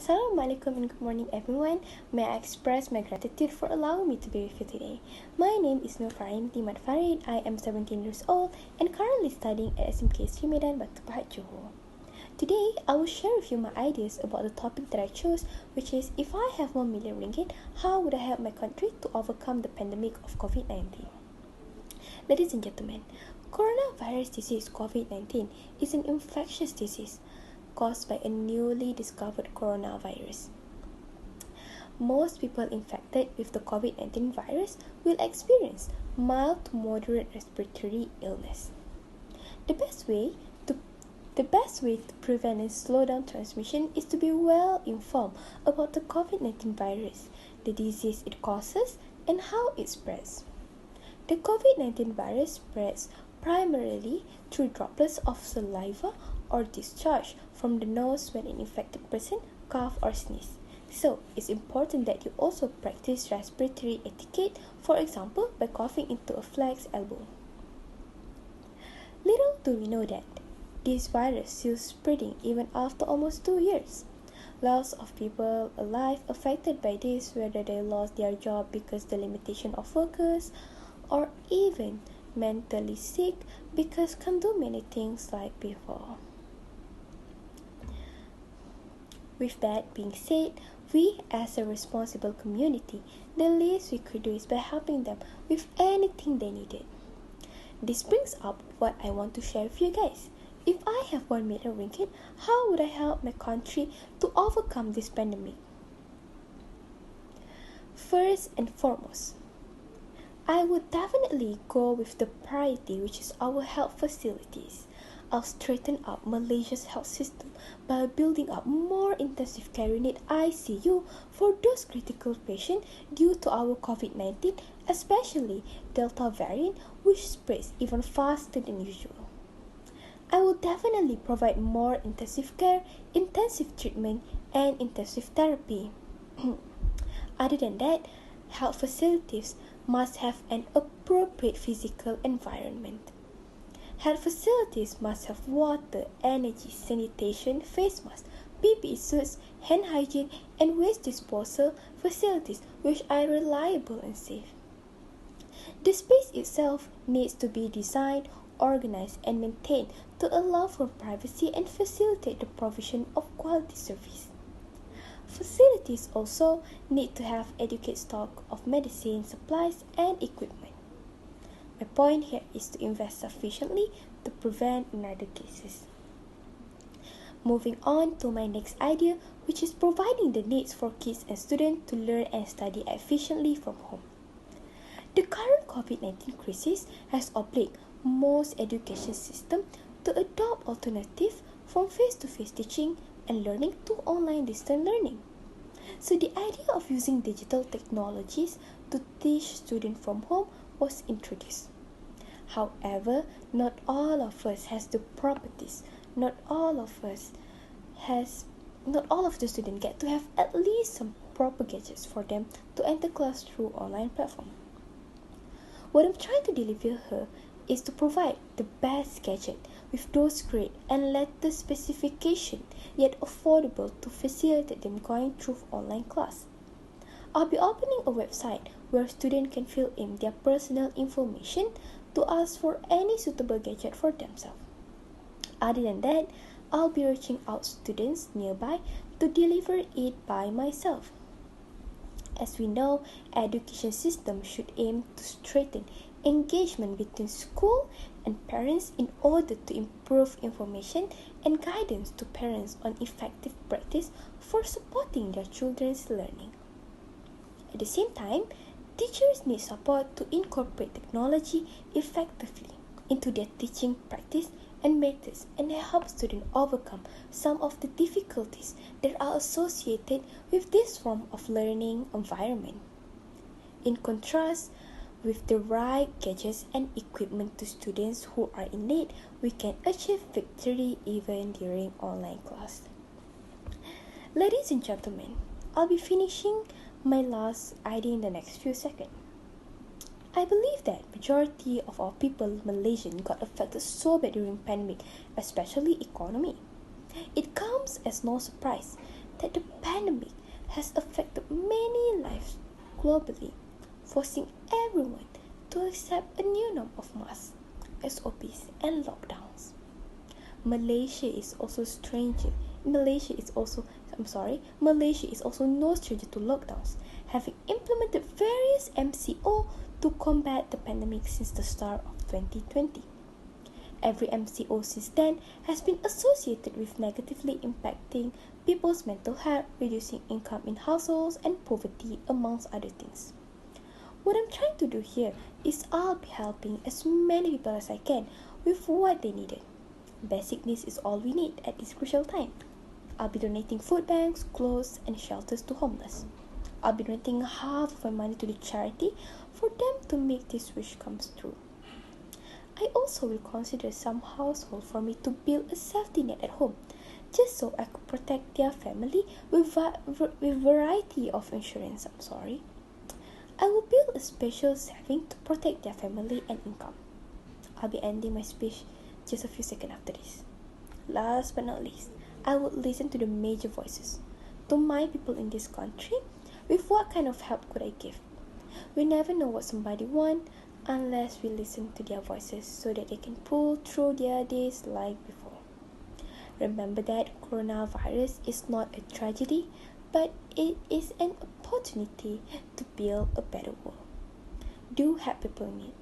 Assalamualaikum and good morning everyone. May I express my gratitude for allowing me to be with you today. My name is Farahin. I am 17 years old and currently studying at Seri Medan, Batu, Pahat, Johor. Today, I will share with you my ideas about the topic that I chose, which is if I have 1 million ringgit, how would I help my country to overcome the pandemic of COVID-19? Ladies and gentlemen, coronavirus disease COVID-19 is an infectious disease caused by a newly discovered coronavirus. Most people infected with the COVID-19 virus will experience mild to moderate respiratory illness. The best way to prevent and slow down transmission is to be well informed about the COVID-19 virus, the disease it causes, and how it spreads. The COVID-19 virus spreads primarily through droplets of saliva or discharge from the nose when an infected person cough or sneeze. So, it's important that you also practice respiratory etiquette, for example, by coughing into a flax elbow. Little do we know that this virus is still spreading even after almost 2 years. Lots of people alive affected by this, whether they lost their job because the limitation of workers, or even mentally sick because can't do many things like before. With that being said, we as a responsible community, the least we could do is by helping them with anything they needed. This brings up what I want to share with you guys. If I have 1 million ringgit, how would I help my country to overcome this pandemic? First and foremost, I would definitely go with the priority, which is our health facilities. I'll straighten up Malaysia's health system by building up more intensive care unit ICU for those critical patients due to our COVID-19, especially Delta variant, which spreads even faster than usual. I will definitely provide more intensive care, intensive treatment, and intensive therapy. Other than that, health facilities must have an appropriate physical environment. Health facilities must have water, energy, sanitation, face masks, PPE suits, hand hygiene, and waste disposal facilities which are reliable and safe. The space itself needs to be designed, organized, and maintained to allow for privacy and facilitate the provision of quality service. Facilities also need to have adequate stock of medicine, supplies, and equipment. My point here is to invest sufficiently to prevent another cases. Moving on to my next idea, which is providing the needs for kids and students to learn and study efficiently from home. The current COVID-19 crisis has obliged most education systems to adopt alternatives from face-to-face teaching and learning to online distance learning. So the idea of using digital technologies to teach students from home was introduced. However, not all of us has the properties. Not all of the students get to have at least some proper gadgets for them to enter class through online platform. What I'm trying to deliver here is to provide the best gadget with those great and latest specification yet affordable to facilitate them going through online class. I'll be opening a website where students can fill in their personal information to ask for any suitable gadget for themselves. Other than that, I'll be reaching out students nearby to deliver it by myself. As we know, education system should aim to strengthen engagement between school and parents in order to improve information and guidance to parents on effective practice for supporting their children's learning. At the same time, teachers need support to incorporate technology effectively into their teaching practice and methods and help students overcome some of the difficulties that are associated with this form of learning environment. In contrast, with the right gadgets and equipment to students who are in need, we can achieve victory even during online class. Ladies and gentlemen, I'll be finishing my last idea in the next few seconds. I believe that majority of our people Malaysian got affected so bad during pandemic, especially economy. It comes as no surprise that the pandemic has affected many lives globally, forcing everyone to accept a new norm of masks, SOPs, and lockdowns. Malaysia is also stranger. Malaysia is also no stranger to lockdowns, having implemented various MCO to combat the pandemic since the start of 2020. Every MCO since then has been associated with negatively impacting people's mental health, reducing income in households, and poverty, amongst other things. What I'm trying to do here is I'll be helping as many people as I can with what they needed. Basic needs is all we need at this crucial time. I'll be donating food banks, clothes, and shelters to homeless. I'll be donating half of my money to the charity for them to make this wish come true. I also will consider some household for me to build a safety net at home, just so I could protect their family with variety of insurance. I will build a special saving to protect their family and income. I'll be ending my speech just a few seconds after this. Last but not least, I would listen to the major voices, to my people in this country, with what kind of help could I give. We never know what somebody wants unless we listen to their voices so that they can pull through their days like before. Remember that coronavirus is not a tragedy, but it is an opportunity to build a better world. Do help people in need.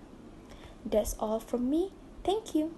That's all from me. Thank you.